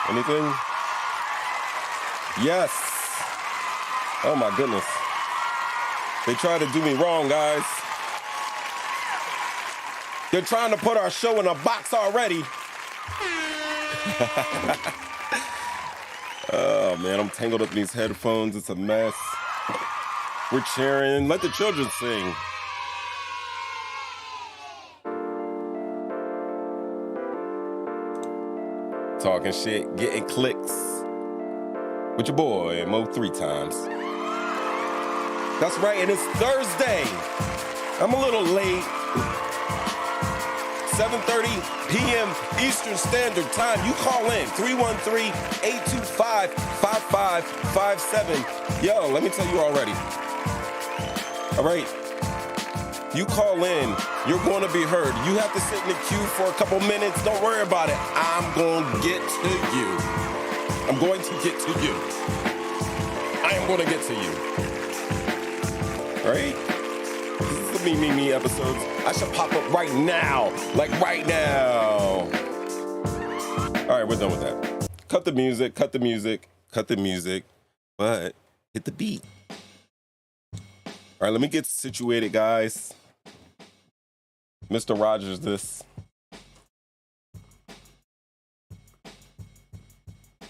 Anything? Yes. Oh my goodness. They tried to do me wrong, guys. They're trying to put our show in a box already. Oh man, I'm tangled up in these headphones. It's a mess. We're cheering. Let the children sing. Talking shit, getting clicks. With your boy, Mo 3 times. That's right, and it's Thursday. I'm a little late. 7:30 p.m. Eastern Standard Time. You call in 313-825-5557. Yo, let me tell you already. All right. You call in, you're going to be heard. You have to sit in the queue for a couple minutes. Don't worry about it. I'm going to get to you. I'm going to get to you. I am going to get to you. All right? This is the Me episodes. I should pop up right now. Like right now. All right, we're done with that. Cut the music, cut the music, cut the music, but hit the beat. All right, let me get situated, guys. Mr. Rogers, this. A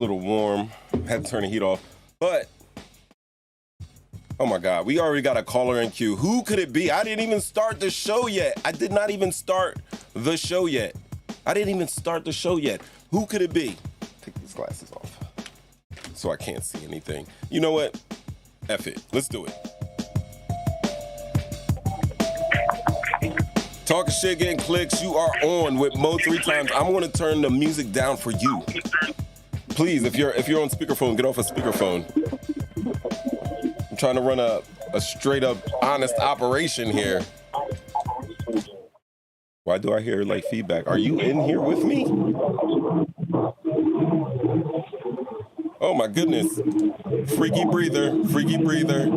little warm. Had to turn the heat off. But, oh my God, we already got a caller in queue. Who could it be? I didn't even start the show yet. I did not even start the show yet. I didn't even start the show yet. Who could it be? Take these glasses off so I can't see anything. You know what? F it. Let's do it. Talking shit, getting clicks. You are on with Mo 3 times. I'm going to turn the music down for you. Please, if you're on speakerphone, get off a speakerphone. I'm trying to run a straight up honest operation here. Why do I hear like feedback? Are you in here with me? Oh my goodness. Freaky breather, freaky breather.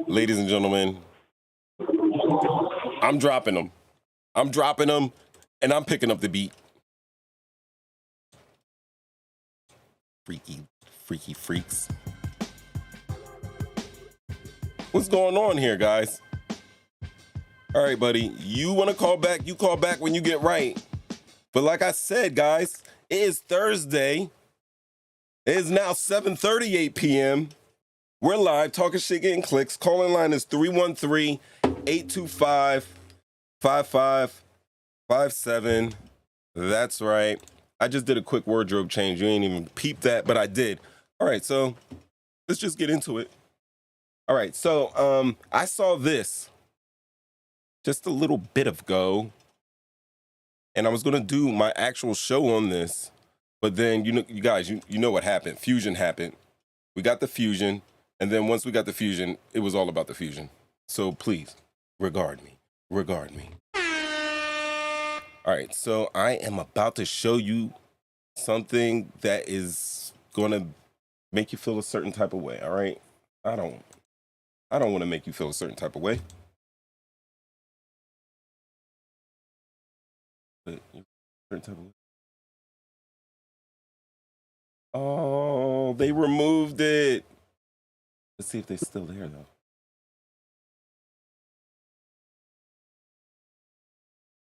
Ladies and gentlemen, I'm dropping them. I'm dropping them, and I'm picking up the beat. Freaky, freaky freaks. What's going on here, guys? All right, buddy, you want to call back? You call back when you get right. But like I said, guys, it is Thursday. It is now 7:38 p.m. We're live, talking shit, getting clicks. Calling line is 313-825-5557. That's right. I just did a quick wardrobe change. You ain't even peeped that, but I did. All right, so let's just get into it. All right, so I saw this just a little bit ago, and I was gonna do my actual show on this, but then you guys know what happened. Fusion happened. We got the fusion. And then once we got the fusion, it was all about the fusion. So please, regard me. Regard me. All right, so I am about to show you something that is going to make you feel a certain type of way, all right? I don't want to make you feel a certain type of way. But certain type of way. Oh, they removed it. Let's see if they're still there, though.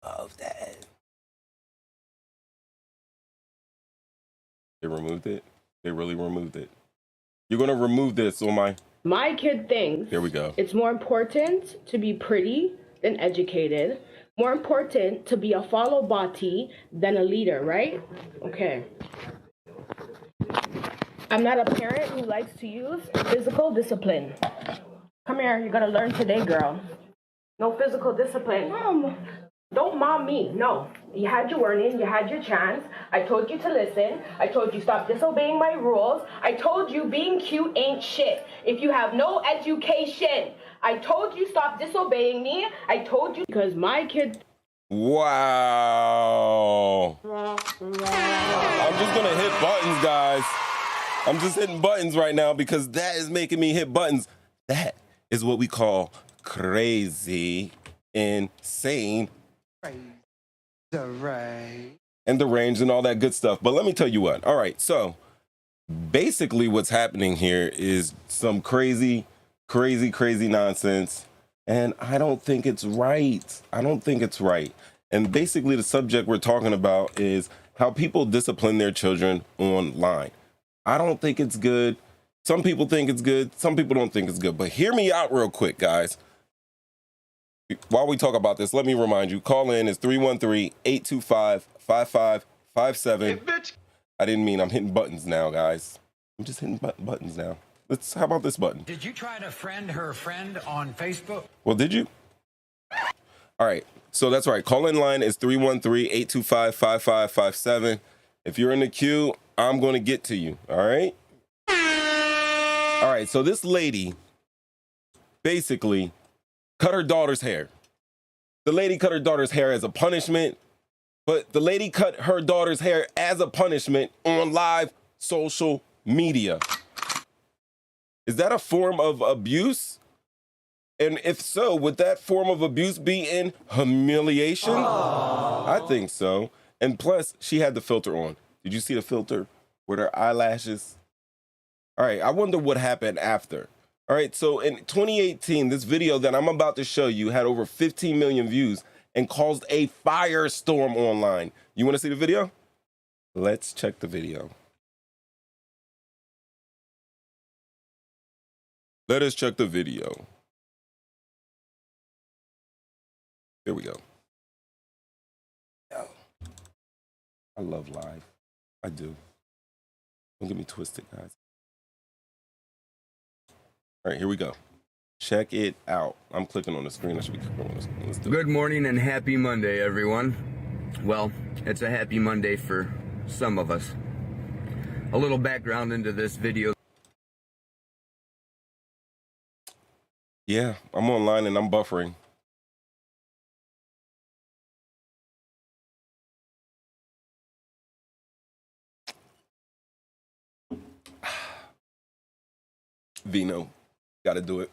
Love that. They removed it? They really removed it. You're going to remove this on my... My kid thinks... Here we go. It's more important to be pretty than educated. More important to be a follow body than a leader, right? Okay. I'm not a parent who likes to use physical discipline. Come here, you're gonna learn today, girl. No physical discipline. Mom. Don't mom me, no. You had your warning, you had your chance. I told you to listen. I told you stop disobeying my rules. I told you being cute ain't shit if you have no education. I told you stop disobeying me. I told you because my kid... Wow. I'm just gonna hit buttons, guys. I'm just hitting buttons right now because that is making me hit buttons. That is what we call crazy, insane. And the range and all that good stuff. But let me tell you what. All right, so basically what's happening here is some crazy nonsense. And I don't think it's right. I don't think it's right. And basically the subject we're talking about is how people discipline their children online. I don't think it's good. Some people think it's good. Some people don't think it's good. But hear me out real quick, guys. While we talk about this, let me remind you, call in is 313-825-5557. I didn't mean I'm hitting buttons now, guys. I'm just hitting buttons now. How about this button? Did you try to friend her friend on Facebook? Well, did you? All right. So that's right. Call in line is 313-825-5557. If you're in the queue, I'm going to get to you. All right. All right. So this lady basically cut her daughter's hair. The lady cut her daughter's hair as a punishment, but the lady cut her daughter's hair as a punishment on live social media. Is that a form of abuse? And if so, would that form of abuse be in humiliation? I think so. And plus, she had the filter on. Did you see the filter with her eyelashes? All right, I wonder what happened after. All right, so in 2018, this video that I'm about to show you had over 15 million views and caused a firestorm online. You want to see the video? Let's check the video. Let us check the video. Here we go. I love live. I do. Don't get me twisted, guys. All right, here we go. Check it out. I'm clicking on the screen. I should be clicking on the screen. Let's do it. Good morning and happy Monday, everyone. Well, it's a happy Monday for some of us. A little background into this video. Yeah, I'm online and I'm buffering. Vino, gotta do it.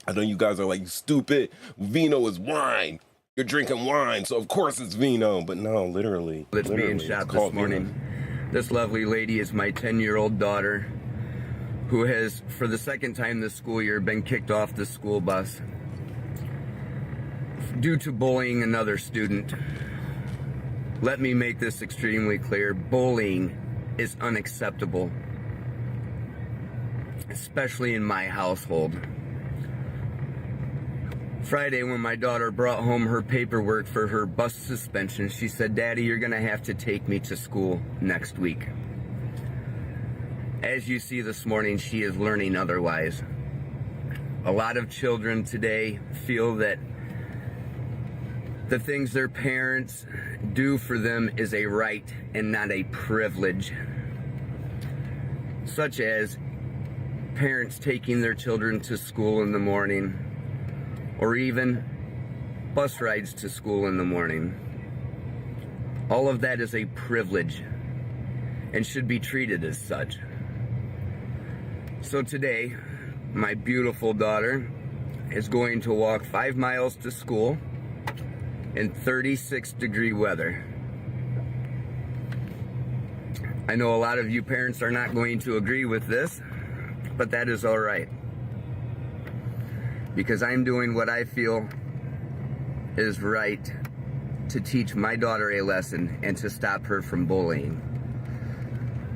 I know you guys are like, stupid. Vino is wine. You're drinking wine, so of course it's vino. But no, literally. That's being shot this morning. Vino. This lovely lady is my 10-year-old daughter, who has, for the second time this school year, been kicked off the school bus due to bullying another student. Let me make this extremely clear. Bullying is unacceptable, especially in my household. Friday, when my daughter brought home her paperwork for her bus suspension, she said, "Daddy, you're gonna have to take me to school next week." As you see this morning, she is learning otherwise. A lot of children today feel that the things their parents do for them is a right and not a privilege, such as parents taking their children to school in the morning, or even bus rides to school in the morning. All of that is a privilege and should be treated as such. So today, my beautiful daughter is going to walk 5 miles to school in 36-degree weather. I know a lot of you parents are not going to agree with this, but that is all right, because I'm doing what I feel is right to teach my daughter a lesson and to stop her from bullying.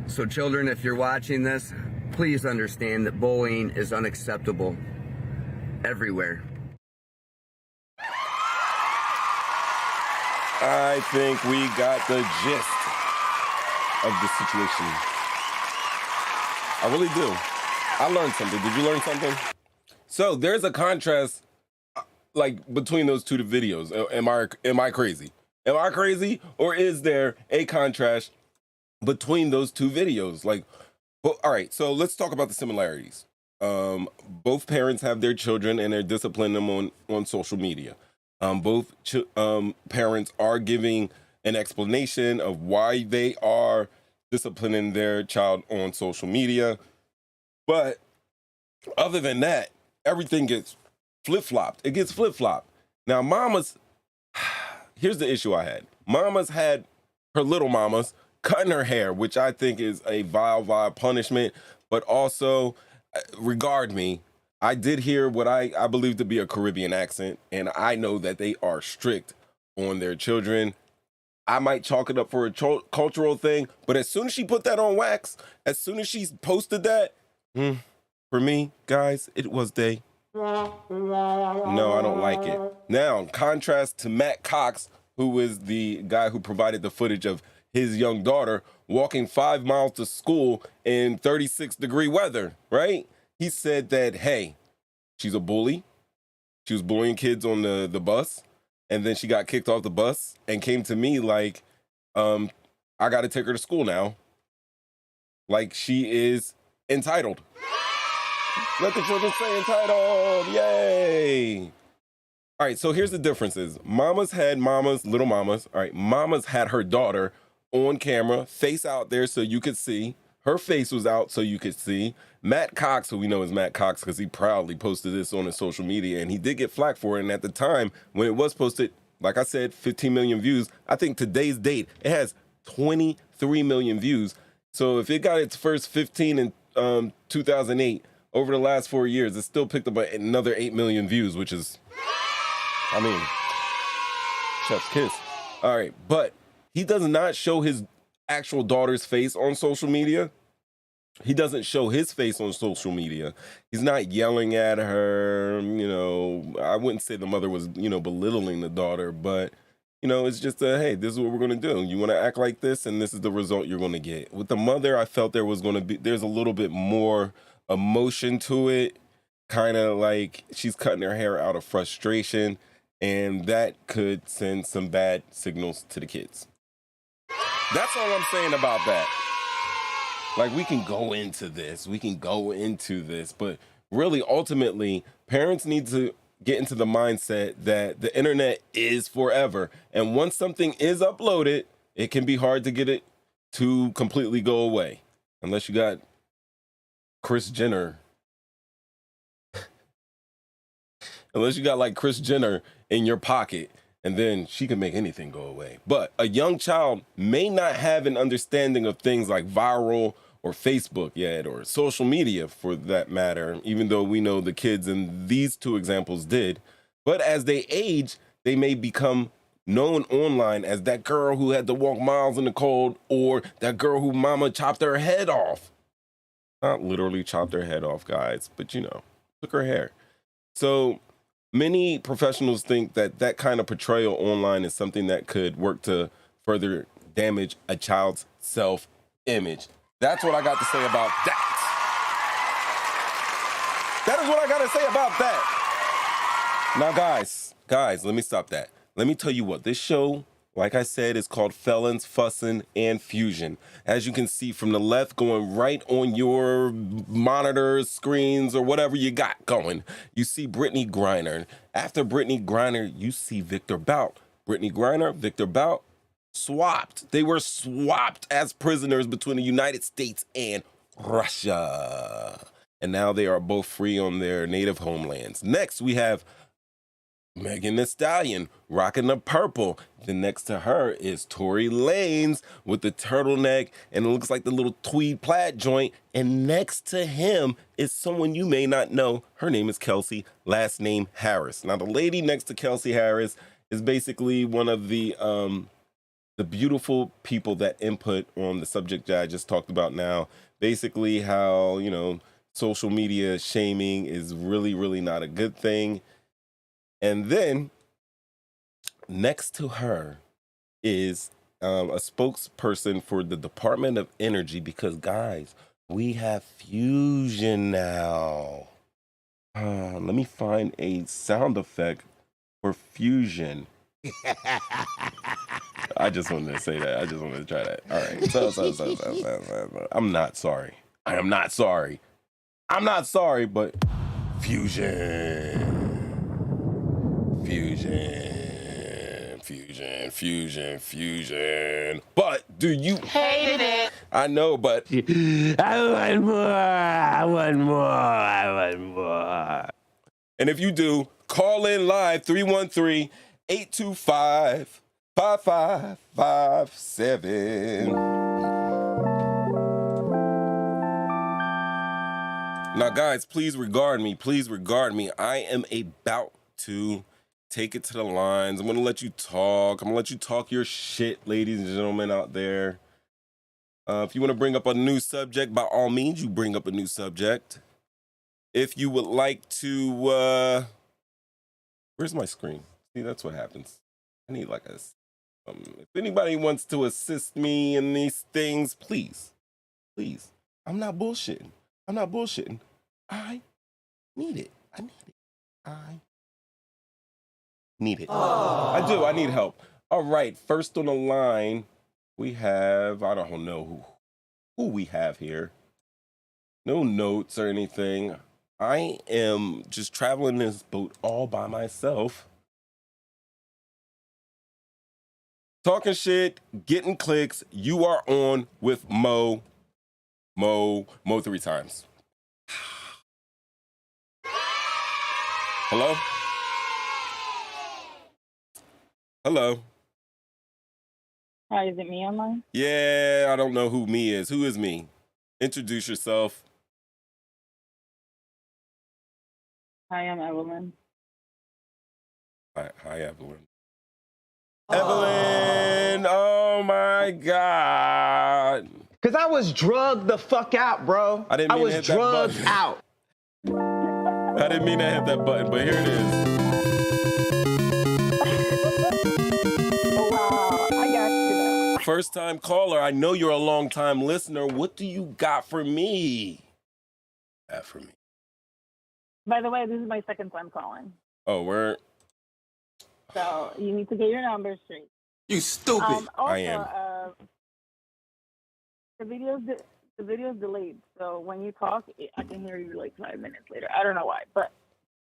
So children, if you're watching this, please understand that bullying is unacceptable everywhere. I think we got the gist of the situation. I really do. I learned something. Did you learn something? So there's a contrast, like, between those two videos. Am I crazy? Am I crazy? Or is there a contrast between those two videos? Like, well, all right, so let's talk about the similarities. Both parents have their children and they're disciplining them on social media. Both parents are giving an explanation of why they are disciplining their child on social media. But other than that, everything gets flip-flopped. It gets flip-flopped. Now, here's the issue I had. Mama's had her little mamas cutting her hair, which I think is a vile punishment. But also, regard me, I did hear what I believe to be a Caribbean accent, and I know that they are strict on their children. I might chalk it up for a cultural thing, but as soon as she put that on wax, as soon as she posted that, for me, guys, it was day. No, I don't like it. Now, in contrast to Matt Cox, who is the guy who provided the footage of his young daughter walking 5 miles to school in 36-degree weather, right? He said that, hey, she's a bully. She was bullying kids on the bus. And then she got kicked off the bus and came to me like, I got to take her to school now. Like she is entitled. Let the children say entitled. Yay. All right, so here's the differences. Mama's had mamas, little mamas. All right, mama's had her daughter on camera, face out there so you could see. Her face was out so you could see. Matt Cox, who we know as Matt Cox because he proudly posted this on his social media, and he did get flack for it. And at the time when it was posted, like I said, 15 million views. I think today's date, it has 23 million views. So if it got its first 15 in 2008, over the last 4 years, it still picked up another 8 million views, which is, I mean, chef's kiss. All right, but he does not show his actual daughter's face on social media. He doesn't show his face on social media. He's not yelling at her. You know, I wouldn't say the mother was, belittling the daughter, but, it's just hey, this is what we're going to do. You want to act like this, and this is the result you're going to get. With the mother, I felt there's a little bit more emotion to it, kind of like she's cutting her hair out of frustration, and that could send some bad signals to the kids. That's all I'm saying about that. Like, we can go into this, but really, ultimately, parents need to get into the mindset that the internet is forever. And once something is uploaded, it can be hard to get it to completely go away. Unless you got Kris Jenner. Unless you got like Kris Jenner in your pocket, and then she can make anything go away. But a young child may not have an understanding of things like viral or Facebook yet, or social media for that matter, even though we know the kids in these two examples did. But as they age, they may become known online as that girl who had to walk miles in the cold, or that girl who mama chopped her head off. Not literally chopped her head off, guys, but took her hair. So many professionals think that that kind of portrayal online is something that could work to further damage a child's self-image. That's what I got to say about that. That is what I got to say about that. Now, guys, let me stop that. Let me tell you what, this show, like I said, is called Felons, Fussin', and Fusion. As you can see from the left, going right on your monitors, screens, or whatever you got going, you see Brittney Griner. After Brittney Griner, you see Victor Bout. Brittney Griner, Victor Bout, swapped. They were swapped as prisoners between the United States and Russia. And now they are both free on their native homelands. Next, we have Megan Thee Stallion rocking the purple. Then next to her is Tory Lanez with the turtleneck, and it looks like the little tweed plaid joint. And next to him is someone you may not know. Her name is Kelsey, last name Harris. Now, the lady next to Kelsey Harris is basically one of the beautiful people that input on the subject that I just talked about now. Basically how, social media shaming is really, really not a good thing. And then next to her is a spokesperson for the Department of Energy, because, guys, we have fusion now. Let me find a sound effect for fusion. I just wanted to say that. I just wanted to try that. All right. So. I'm not sorry. I am not sorry. I'm not sorry, but fusion. But do you hated it? I know, but I want more. And if you do, call in live 313-825 5557. Now, guys, please regard me. Please regard me. I am about to take it to the lines. I'm going to let you talk. I'm going to let you talk your shit, ladies and gentlemen out there. If you want to bring up a new subject, by all means, you bring up a new subject. If you would like to, where's my screen? See, that's what happens. I need like a, if anybody wants to assist me in these things, please. I'm not bullshitting. I need it. I need it. I do. I need help. All right. First on the line, we have, I don't know who we have here. No notes or anything. I am just traveling this boat all by myself. Talking shit, getting clicks. You are on with Mo 3 times. Hello? Hi, is it me online? Yeah, I don't know who me is. Who is me? Introduce yourself. Hi, I'm Evelyn. Hi, Evelyn. Evelyn, oh my God. Cause I was drugged the fuck out, bro. I didn't mean to hit that drugged button. out. I didn't mean to hit that button, but here it is. Oh, wow. I got you now. First time caller. I know you're a long time listener. What do you got for me? By the way, this is my second time calling. Oh, where? So you need to get your numbers straight. You stupid. Also, I am. The video's delayed. So when you talk, I can hear you like 5 minutes later. I don't know why, but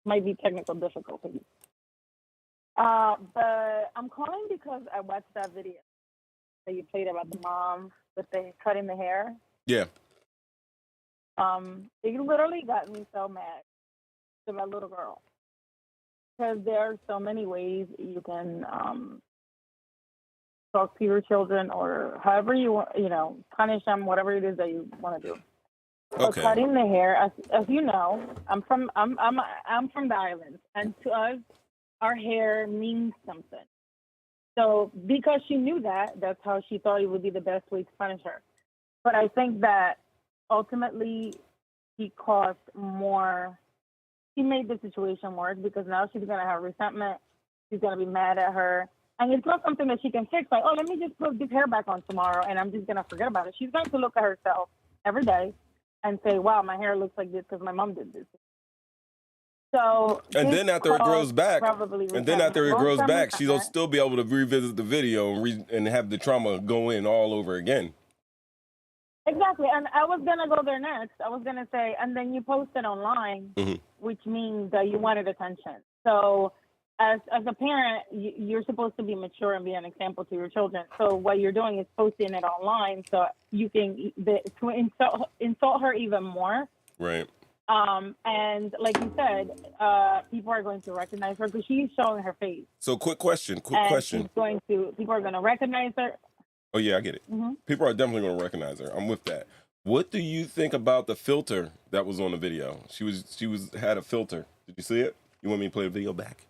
might be technical difficulties. But I'm calling because I watched that video that you played about the mom with the cutting the hair. Yeah. It literally got me so mad to my little girl. Because there are so many ways you can talk to your children, or however you want, punish them, whatever it is that you want to do. So Okay. cutting the hair, as you know, I'm from the islands, and to us, our hair means something. So because she knew that, that's how she thought it would be the best way to punish her. But I think that ultimately he caused more. He made the situation worse because now she's going to have resentment. She's going to be mad at her. And it's not something that she can fix. Like, oh, let me just put this hair back on tomorrow and I'm just going to forget about it. She's going to look at herself every day and say, wow, my hair looks like this because my mom did this. So, And then after it grows back, resentment. she'll still be able to revisit the video and have the trauma go in all over again. Exactly, and I was going to go there next. I was going to say, and then you posted online, which means that you wanted attention. So as a parent, you're supposed to be mature and be an example to your children. So what you're doing is posting it online so you can to insult her even more. Right. And like you said, people are going to recognize her because she's showing her face. So quick question. People are going to recognize her. Oh, yeah, I get it. Mm-hmm. People are definitely going to recognize her. I'm with that. What do you think about the filter that was on the video? She had a filter. Did you see it? You want me to play the video back?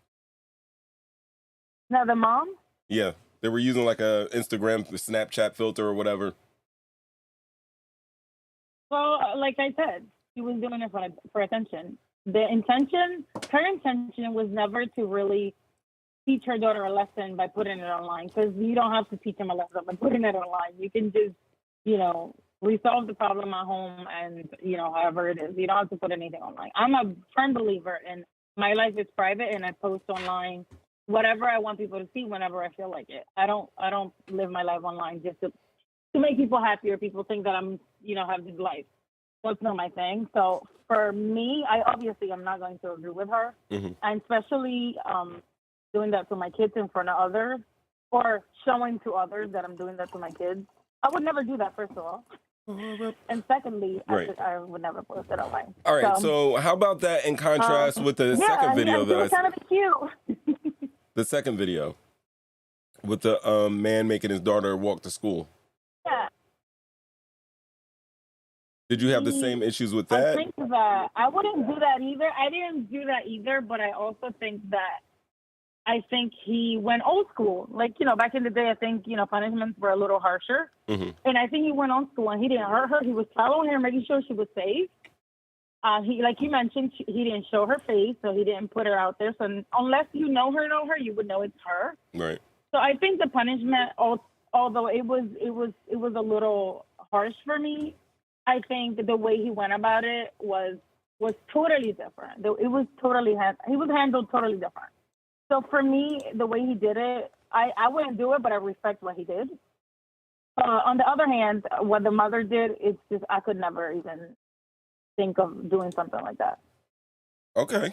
Now, the mom? Yeah. They were using like a Instagram, Snapchat filter or whatever. Well, like I said, she was doing it for attention. Her intention was never to really teach her daughter a lesson by putting it online, because you don't have to teach them a lesson by putting it online. You can just, resolve the problem at home and, however it is. You don't have to put anything online. I'm a firm believer in my life is private and I post online whatever I want people to see whenever I feel like it. I don't live my life online just to make people happy or people think that I'm, have this life. That's not my thing. So for me, I'm not going to agree with her. Mm-hmm. And especially doing that to my kids in front of others or showing to others that I'm doing that to my kids. I would never do that, first of all. And secondly, right. I would never post it online. All right, so how about that in contrast with the second video that I trying to be cute. the second video? With the man making his daughter walk to school. Yeah. Did you have the same issues with I that? think that I wouldn't do that either. I didn't do that either, but I also think that he went old school. Like, you know, back in the day, I think, you know, punishments were a little harsher. Mm-hmm. And I think he went old school and he didn't hurt her. He was following her, making sure she was safe. He, like you mentioned, he didn't show her face, so he didn't put her out there. So unless you know her, you would know it's her. Right. So I think the punishment, although it was a little harsh for me, I think the way he went about it was totally different. It was totally he was handled totally different. So for me, the way he did it, I wouldn't do it, but I respect what he did. On the other hand, what the mother did, it's just I could never even think of doing something like that. Okay.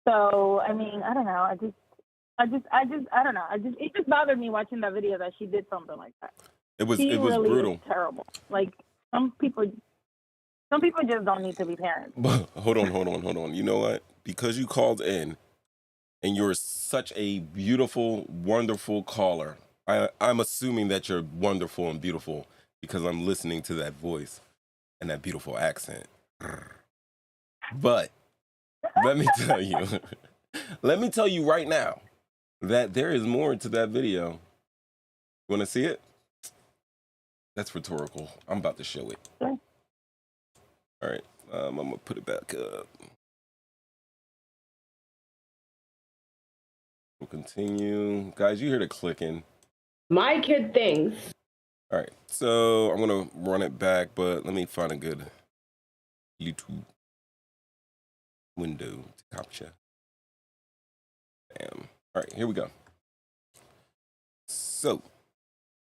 So I mean, I don't know. I don't know. It just bothered me watching that video that she did something like that. It was really brutal. Terrible. Like some people just don't need to be parents. Hold on. You know what? Because you called in and you're such a beautiful, wonderful caller. I'm assuming that you're wonderful and beautiful because I'm listening to that voice and that beautiful accent. But let me tell you right now that there is more to that video. You want to see it? That's rhetorical. I'm about to show it. Sure. All right. I'm going to put it back up. We'll continue. Guys, you hear the clicking. My kid thinks. All right. So I'm going to run it back, but let me find a good YouTube window to capture. Bam. All right, here we go. So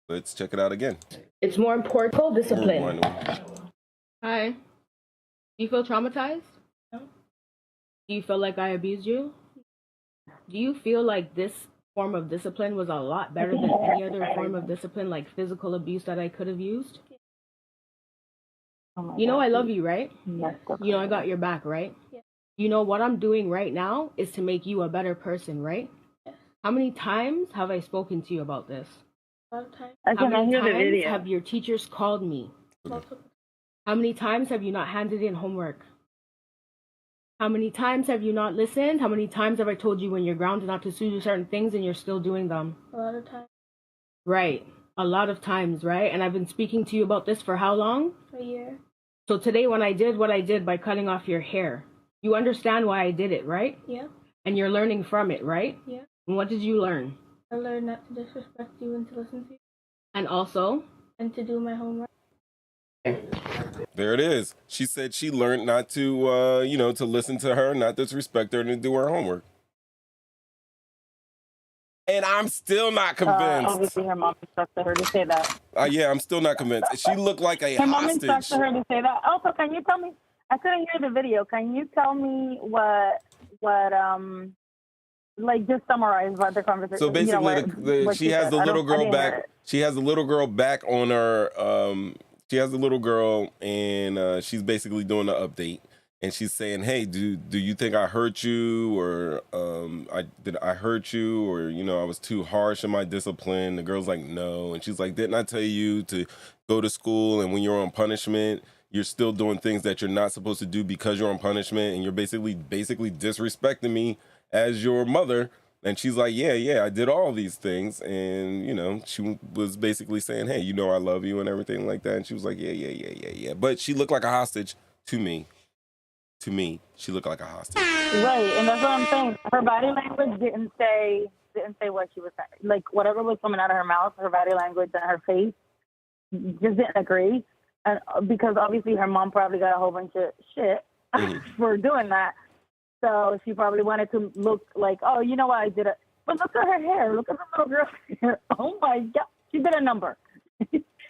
let's check it out again. It's more important discipline. Hi. Do you feel traumatized? No. Do you feel like I abused you? Do you feel like this form of discipline was a lot better than any other form of discipline, like physical abuse that I could have used? You know I love you, right? Yes. You know I got your back, right? Yes. You know what I'm doing right now is to make you a better person, right? Yes. How many times have I spoken to you about this? A lot of times. How many times have your teachers called me? Multiple. How many times have you not handed in homework? How many times have you not listened? How many times have I told you when you're grounded not to do certain things and you're still doing them? A lot of times. Right. A lot of times, right? And I've been speaking to you about this for how long? A year. So today when I did what I did by cutting off your hair, you understand why I did it, right? Yeah. And you're learning from it, right? Yeah. And what did you learn? I learned not to disrespect you and to listen to you. And also? And to do my homework. There it is. She said she learned not to, to listen to her, not disrespect her, and to do her homework. And I'm still not convinced. Obviously, her mom instructed her to say that. Yeah, I'm still not convinced. She looked like a her mom hostage. instructed her to say that. Also, can you tell me? I couldn't hear the video. Can you tell me what like just summarize what the conversation? So basically, she has the little girl back. She has the little girl back on her. She has the little girl, and she's basically doing the update. And she's saying, "Hey, do you think I hurt you, or did I hurt you, or I was too harsh in my discipline?" The girl's like, "No," and she's like, "Didn't I tell you to go to school, and when you're on punishment, you're still doing things that you're not supposed to do because you're on punishment, and you're basically disrespecting me as your mother?" And she's like, yeah, I did all these things. And, she was basically saying, "Hey, I love you," and everything like that. And she was like, yeah. But she looked like a hostage to me. To me, she looked like a hostage. Right, and that's what I'm saying. Her body language didn't say what she was saying. Like, whatever was coming out of her mouth, her body language and her face just didn't agree. And because obviously her mom probably got a whole bunch of shit for doing that. So she probably wanted to look like, oh, you know what, I did it. But look at her hair. Look at the little girl's hair. Oh, my God. She did a number.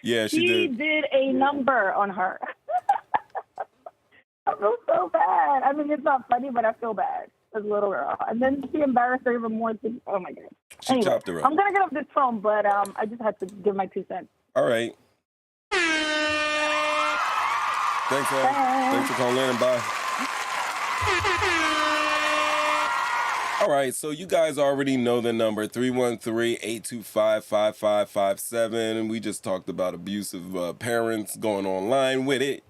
Yeah, she did a number on her. I feel so bad. I mean, it's not funny, but I feel bad as a little girl. And then she embarrassed her even more. Oh, my God. She chopped her up. I'm going to get off this phone, but I just had to give my 2 cents. All right. Thanks, Thanks for calling in, and bye. All right, so you guys already know the number 313-825-5557. We just talked about abusive parents going online with it.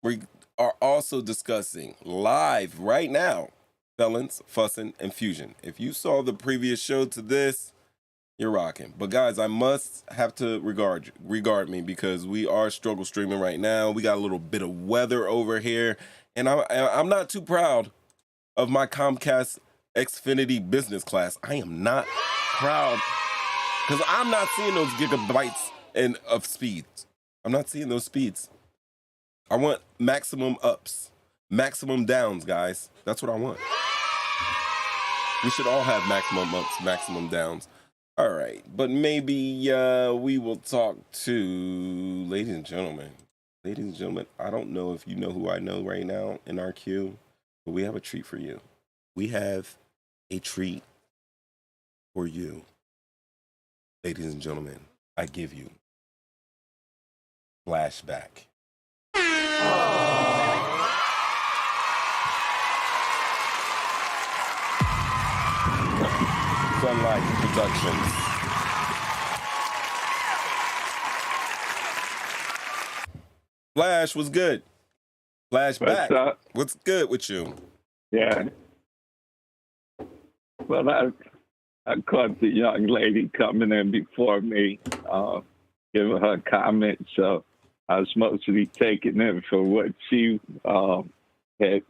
We are also discussing live right now Felons, Fussing, and Fusion. If you saw the previous show to this, you're rocking. But guys, I must have to regard me because we are struggle streaming right now. We got a little bit of weather over here, and I'm not too proud of my Comcast Xfinity business class. I am not proud because I'm not seeing those gigabytes of speeds. I'm not seeing those speeds. I want maximum ups, maximum downs, guys. That's what I want. We should all have maximum ups, maximum downs. All right, but maybe we will talk to ladies and gentlemen. Ladies and gentlemen, I don't know if you know who I know right now in our queue, but we have a treat for you. We have a treat for you. Ladies and gentlemen, I give you Flashback. Sunlight Productions. Flash was good. Flashback. What's up? What's good with you? Yeah. Well, I caught the young lady coming in before me, giving her comments. So I was mostly taking it for what she had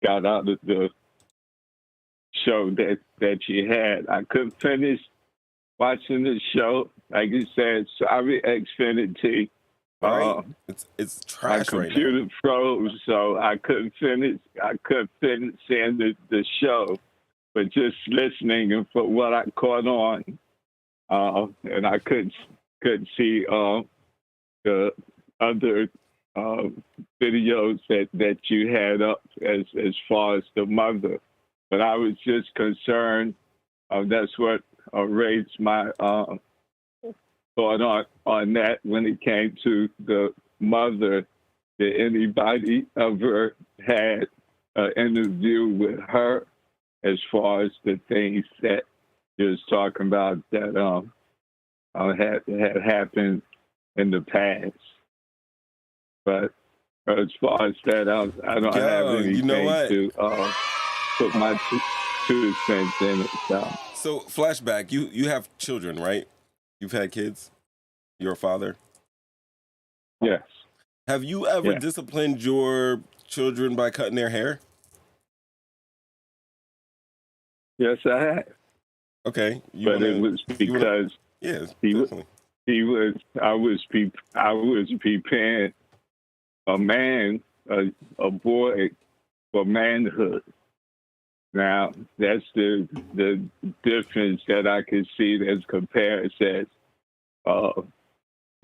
got out of the show that she had. I couldn't finish watching the show. Like you said, sorry, Xfinity. All right. It's trash my right now. computer froze, so I couldn't finish seeing the show. But just listening and for what I caught on, and I couldn't see the other videos that you had up as far as the mother. But I was just concerned. That's what raised my thought on that when it came to the mother. Did anybody ever had an interview with her as far as the things that you was talking about that had happened in the past? But as far as that, I don't have anything you know what? to put my two cents in it. So Flashback, you have children, right? You've had kids? You're a father? Yes. Have you ever disciplined your children by cutting their hair? Yes, I had. Okay. It was because I was preparing a man, a boy for manhood. Now, that's the difference that I can see that's compared as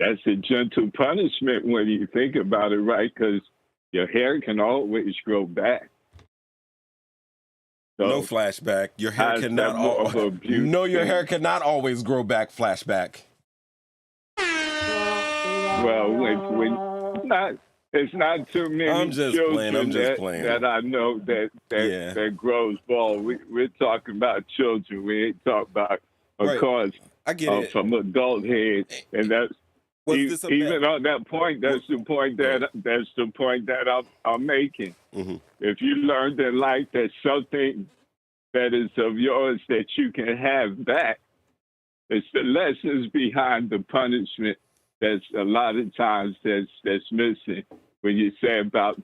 that's a gentle punishment when you think about it, right? Because your hair can always grow back. So, no Flashback. Your hair cannot your hair cannot always grow back, Flashback. Well, when it's not too many children that I know that grows bald. We're talking about children. We ain't talking about, of course, I get it. From adult head, and that's even on that point. That's the point that I'm making. Mm-hmm. If you learned in life that something that is of yours that you can have back, it's the lessons behind the punishment that's a lot of times that's missing. When you say about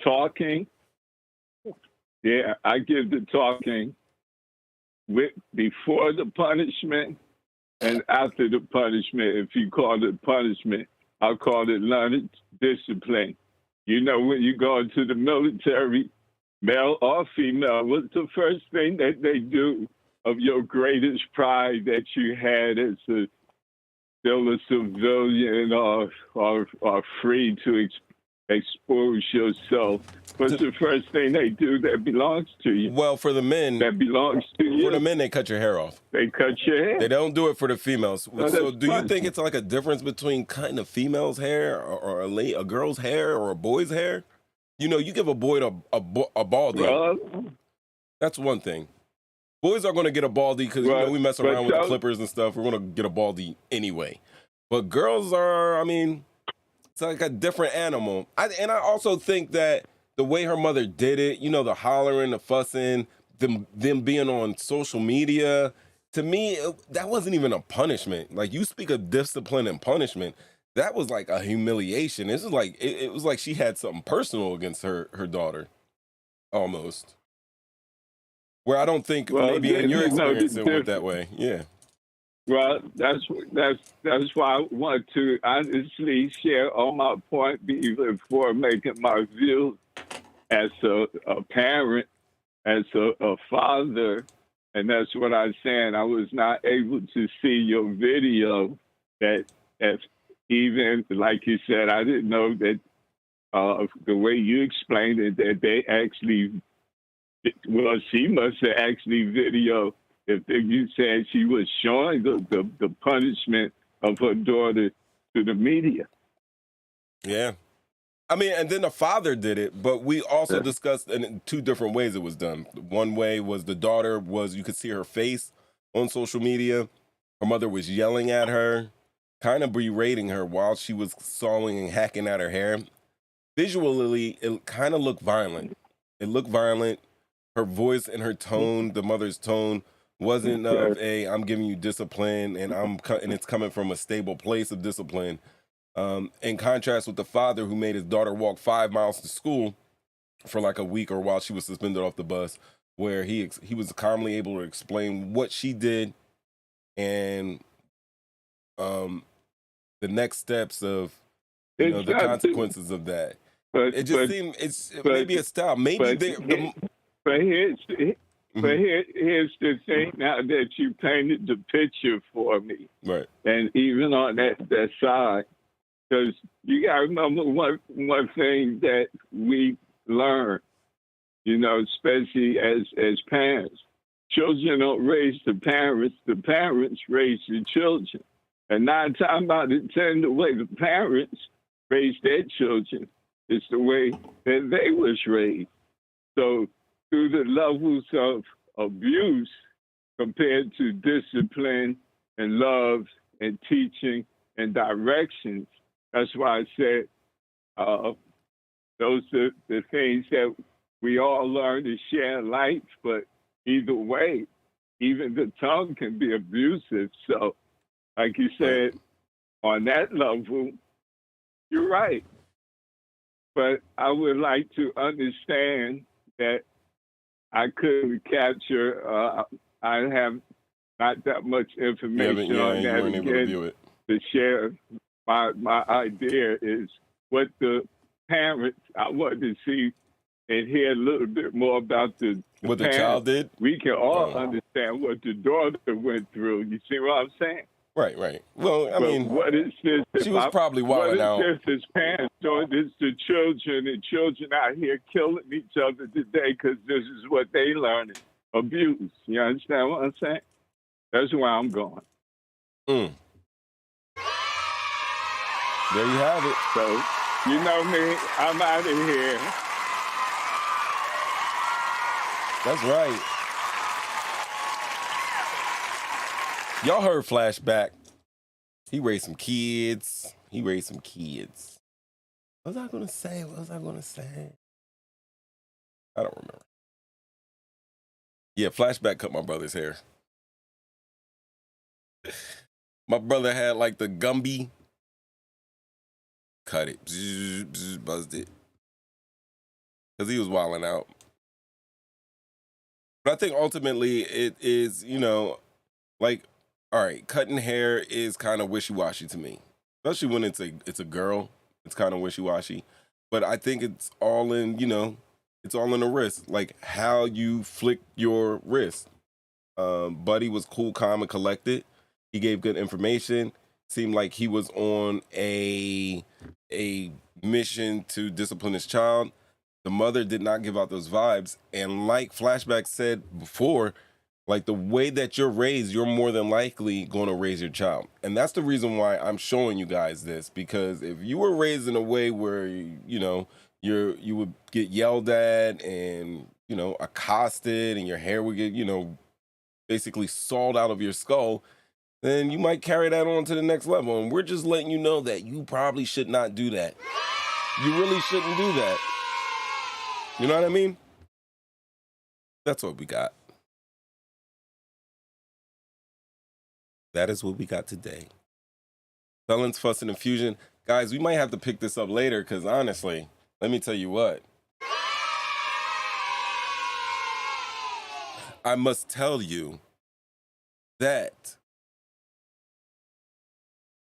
talking, I give the talking before the punishment and after the punishment. If you call it punishment, I'll call it learned discipline. You know, when you go into the military, male or female, what's the first thing that they do of your greatest pride that you had as still a civilian or free to expose yourself? What's the first thing they do that belongs to you? Well, for the men, that belongs to you. For the men, they cut your hair off. They cut your hair. They don't do it for the females. No, so, do you think it's like a difference between cutting a female's hair or a girl's hair or a boy's hair? You know, you give a boy a bald head. That's one thing. Boys are going to get a baldy because we mess but around with the so- clippers and stuff. We're going to get a baldy anyway. But girls are, I mean, it's like a different animal. And I also think that the way her mother did it, you know, the hollering, the fussing, them being on social media, to me, that wasn't even a punishment. Like, you speak of discipline and punishment, that was like a humiliation. This is like, it was like she had something personal against her daughter, almost. Where I don't think maybe in your experience it went that way. Yeah. Well, that's why I want to honestly share all my point before making my view as a parent, as a father, and that's what I'm saying. I was not able to see your video that even like you said, I didn't know that the way you explained it that they actually. Well, she must have actually video. If you said she was showing the punishment of her daughter to the media. Yeah. I mean, and then the father did it, but we also discussed in two different ways it was done. One way was the daughter you could see her face on social media. Her mother was yelling at her, kind of berating her while she was sawing and hacking at her hair. Visually, it kind of looked violent. It looked violent. Her voice and her tone, the mother's tone, wasn't of I'm giving you discipline and it's coming from a stable place of discipline. In contrast with the father who made his daughter walk 5 miles to school for like a week or while she was suspended off the bus, where he was calmly able to explain what she did and the next steps of the consequences of that. It just seemed maybe a style. Maybe But here's the thing now that you painted the picture for me. Right. And even on that side, because you got to remember one thing that we learn, especially as parents. Children don't raise the parents raise the children. And 9 times out of 10, the way the parents raise their children is the way that they was raised. So through the levels of abuse compared to discipline and love and teaching and directions. That's why I said those are the things that we all learn to share in life, but either way, even the tongue can be abusive. So, like you said, on that level, you're right. But I would like to understand that I couldn't capture. I have not that much information on that. You weren't able to view it. To share my idea is what the parents. I want to see and hear a little bit more about what the parents. child did. We can all understand what the daughter went through. You see what I'm saying? Right. Well, I mean, what is this? She was probably wilding out. What is this as parents doing this to children and children out here killing each other today because this is what they learn, abuse. You understand what I'm saying? That's where I'm going. There you have it. So, you know me, I'm out of here. That's right. Y'all heard Flashback. He raised some kids. What was I going to say? I don't remember. Yeah, Flashback cut my brother's hair. My brother had like the Gumby. Cut it. Buzzed it. Because he was wilding out. But I think ultimately it is, like, all right, cutting hair is kind of wishy-washy to me, especially when it's a girl. It's kind of wishy-washy, but I think it's all in it's all in the wrist, like how you flick your wrist. Buddy was cool, calm, and collected. He gave good information. Seemed like he was on a mission to discipline his child. The mother did not give out those vibes, and like Flashback said before, like the way that you're raised, you're more than likely going to raise your child. And that's the reason why I'm showing you guys this, because if you were raised in a way where, you would get yelled at and, accosted and your hair would get, basically sawed out of your skull, then you might carry that on to the next level. And we're just letting you know that you probably should not do that. You really shouldn't do that. You know what I mean? That's what we got. That is what we got today. Felons, Fuss, and Infusion. Guys, we might have to pick this up later because honestly, let me tell you what. I must tell you that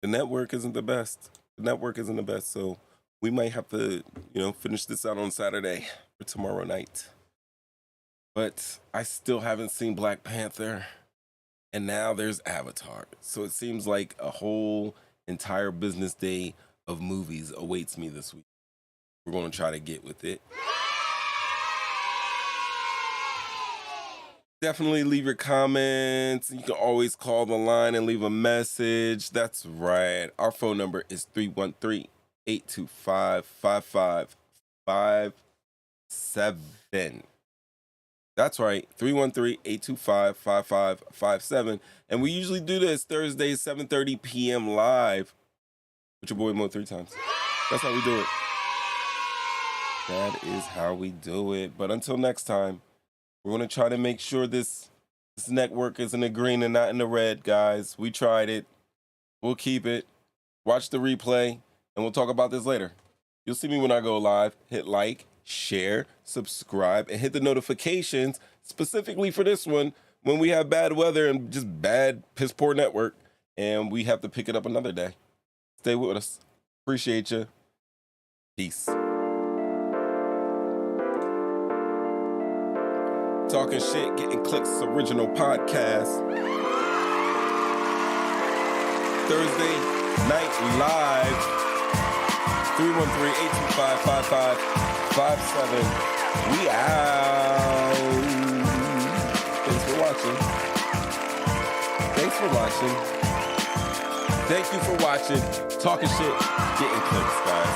the network isn't the best. The network isn't the best, so we might have to, finish this out on Saturday or tomorrow night. But I still haven't seen Black Panther, and now there's Avatar. So it seems like a whole entire business day of movies awaits me this week. We're going to try to get with it. Definitely leave your comments. You can always call the line and leave a message. That's right. Our phone number is 313-825-5557. That's right, 313-825-5557. And we usually do this Thursdays, 7:30 p.m. live with your boy Mo 3 times. That's how we do it. That is how we do it. But until next time, we're going to try to make sure this network is in the green and not in the red, guys. We tried it. We'll keep it. Watch the replay, and we'll talk about this later. You'll see me when I go live. Hit like, share, subscribe, and hit the notifications specifically for this one when we have bad weather and just bad, piss poor network, and we have to pick it up another day. Stay with us. Appreciate you. Peace. Talking Shit, Getting Clicks original podcast. Thursday night live. 313-825-5557. We out. Thanks for watching. Thank you for watching. Talking Shit, Getting Clicks, guys.